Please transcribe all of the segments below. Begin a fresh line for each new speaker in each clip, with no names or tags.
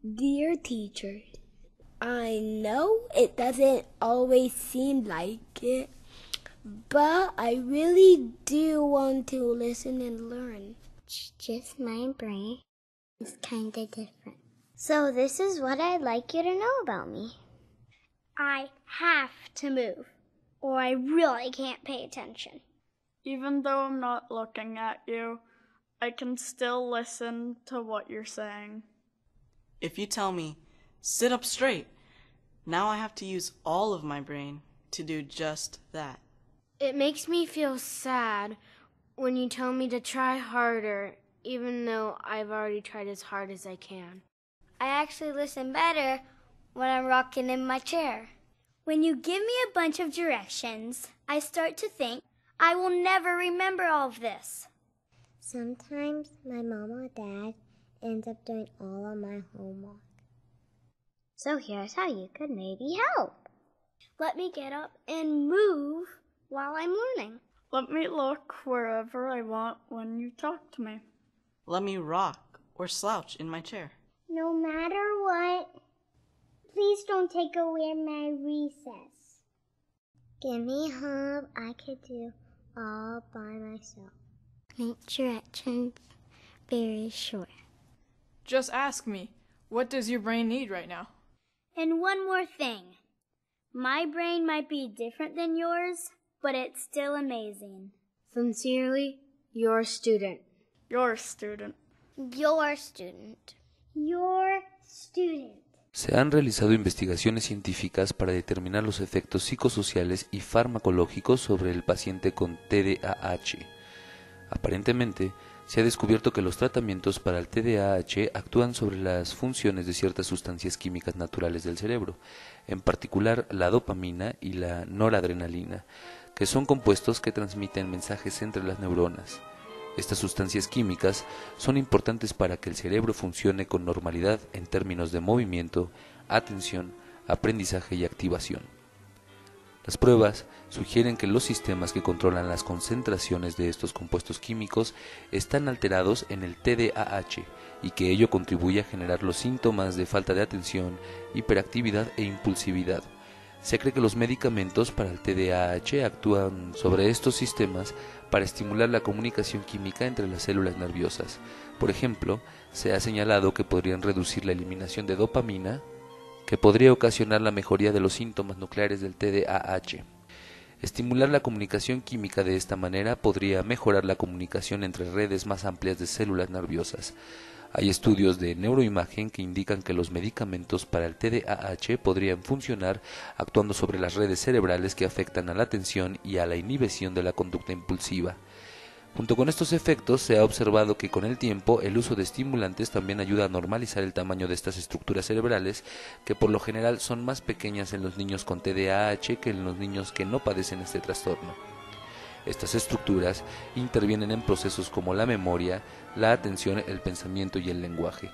Dear teacher, I know it doesn't always seem like it, but I really do want to listen and learn.
It's just my brain is kind of different. So this is what I'd like you to know about me. I have to move, or I really can't pay attention.
Even though I'm not looking at you, I can still listen to what you're saying.
If you tell me, sit up straight, now I have to use all of my brain to do just that.
It makes me feel sad when you tell me to try harder, even though I've already tried as hard as I can.
I actually listen better when I'm rocking in my chair. When you give me a bunch of directions, I start to think I will never remember all of this. Sometimes my mom or dad ends up doing all of my homework. So here's how you could maybe help. Let me get up and move while I'm learning.
Let me look wherever I want when you talk to me.
Let me rock or slouch in my chair.
No matter what, please don't take away my recess. Give me help I could do all by myself. Make directions very short.
Just ask me, what does your brain need right now?
And one more thing. My brain might be different than yours, but it's still amazing.
Sincerely, your student.
Your student.
Your student. Your student.
Se han realizado investigaciones científicas para determinar los efectos psicosociales y farmacológicos sobre el paciente con TDAH. Aparentemente, se ha descubierto que los tratamientos para el TDAH actúan sobre las funciones de ciertas sustancias químicas naturales del cerebro, en particular la dopamina y la noradrenalina, que son compuestos que transmiten mensajes entre las neuronas. Estas sustancias químicas son importantes para que el cerebro funcione con normalidad en términos de movimiento, atención, aprendizaje y activación. Las pruebas sugieren que los sistemas que controlan las concentraciones de estos compuestos químicos están alterados en el TDAH y que ello contribuye a generar los síntomas de falta de atención, hiperactividad e impulsividad. Se cree que los medicamentos para el TDAH actúan sobre estos sistemas para estimular la comunicación química entre las células nerviosas. Por ejemplo, se ha señalado que podrían reducir la eliminación de dopamina, que podría ocasionar la mejoría de los síntomas nucleares del TDAH. Estimular la comunicación química de esta manera podría mejorar la comunicación entre redes más amplias de células nerviosas. Hay estudios de neuroimagen que indican que los medicamentos para el TDAH podrían funcionar actuando sobre las redes cerebrales que afectan a la atención y a la inhibición de la conducta impulsiva. Junto con estos efectos, se ha observado que con el tiempo el uso de estimulantes también ayuda a normalizar el tamaño de estas estructuras cerebrales, que por lo general son más pequeñas en los niños con TDAH que en los niños que no padecen este trastorno. Estas estructuras intervienen en procesos como la memoria, la atención, el pensamiento y el lenguaje.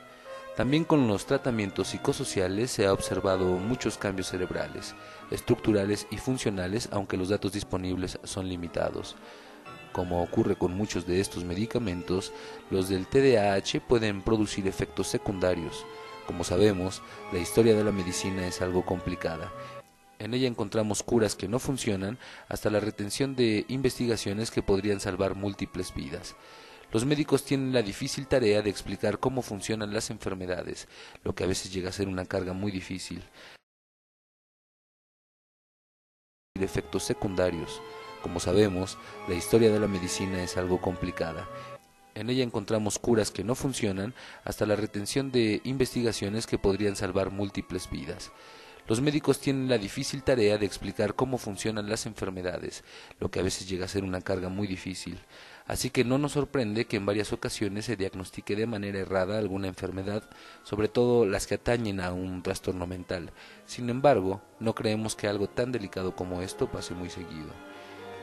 También con los tratamientos psicosociales se ha observado muchos cambios cerebrales, estructurales y funcionales, aunque los datos disponibles son limitados. Como ocurre con muchos de estos medicamentos, los del TDAH pueden producir efectos secundarios. Como sabemos, la historia de la medicina es algo complicada. En ella encontramos curas que no funcionan hasta la retención de investigaciones que podrían salvar múltiples vidas. Los médicos tienen la difícil tarea de explicar cómo funcionan las enfermedades, lo que a veces llega a ser una carga muy difícil. Efectos secundarios. Como sabemos, la historia de la medicina es algo complicada. En ella encontramos curas que no funcionan hasta la retención de investigaciones que podrían salvar múltiples vidas. Los médicos tienen la difícil tarea de explicar cómo funcionan las enfermedades, lo que a veces llega a ser una carga muy difícil. Así que no nos sorprende que en varias ocasiones se diagnostique de manera errada alguna enfermedad, sobre todo las que atañen a un trastorno mental. Sin embargo, no creemos que algo tan delicado como esto pase muy seguido.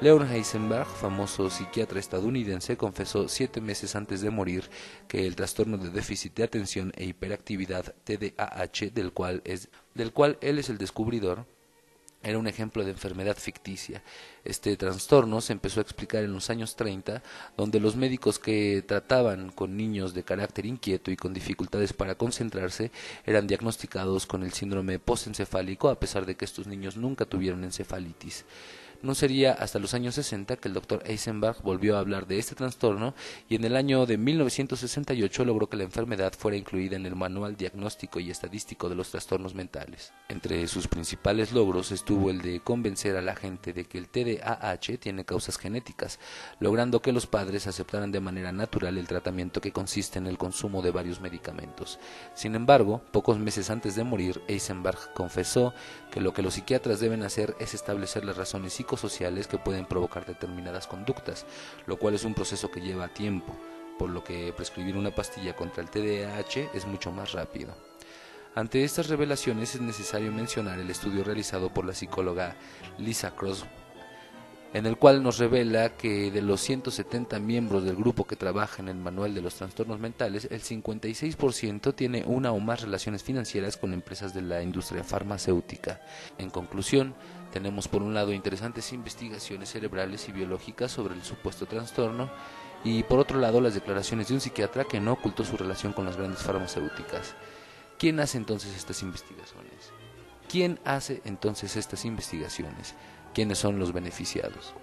Leon Heisenberg, famoso psiquiatra estadounidense, confesó 7 meses antes de morir que el trastorno de déficit de atención e hiperactividad TDAH, del cual él es el descubridor, era un ejemplo de enfermedad ficticia. Este trastorno se empezó a explicar en los años 30, donde los médicos que trataban con niños de carácter inquieto y con dificultades para concentrarse eran diagnosticados con el síndrome postencefálico, a pesar de que estos niños nunca tuvieron encefalitis. No sería hasta los años 60 que el Dr. Eisenberg volvió a hablar de este trastorno, y en el año de 1968 logró que la enfermedad fuera incluida en el Manual Diagnóstico y Estadístico de los Trastornos Mentales. Entre sus principales logros estuvo el de convencer a la gente de que el TDAH tiene causas genéticas, logrando que los padres aceptaran de manera natural el tratamiento que consiste en el consumo de varios medicamentos. Sin embargo, pocos meses antes de morir, Eisenberg confesó que lo que los psiquiatras deben hacer es establecer las razones psicosociales que pueden provocar determinadas conductas, lo cual es un proceso que lleva tiempo, por lo que prescribir una pastilla contra el TDAH es mucho más rápido. Ante estas revelaciones es necesario mencionar el estudio realizado por la psicóloga Lisa Cross, en el cual nos revela que de los 170 miembros del grupo que trabaja en el Manual de los Trastornos Mentales, el 56% tiene una o más relaciones financieras con empresas de la industria farmacéutica. En conclusión, tenemos por un lado interesantes investigaciones cerebrales y biológicas sobre el supuesto trastorno, y por otro lado las declaraciones de un psiquiatra que no ocultó su relación con las grandes farmacéuticas. ¿Quién hace entonces estas investigaciones? ¿Quiénes son los beneficiados?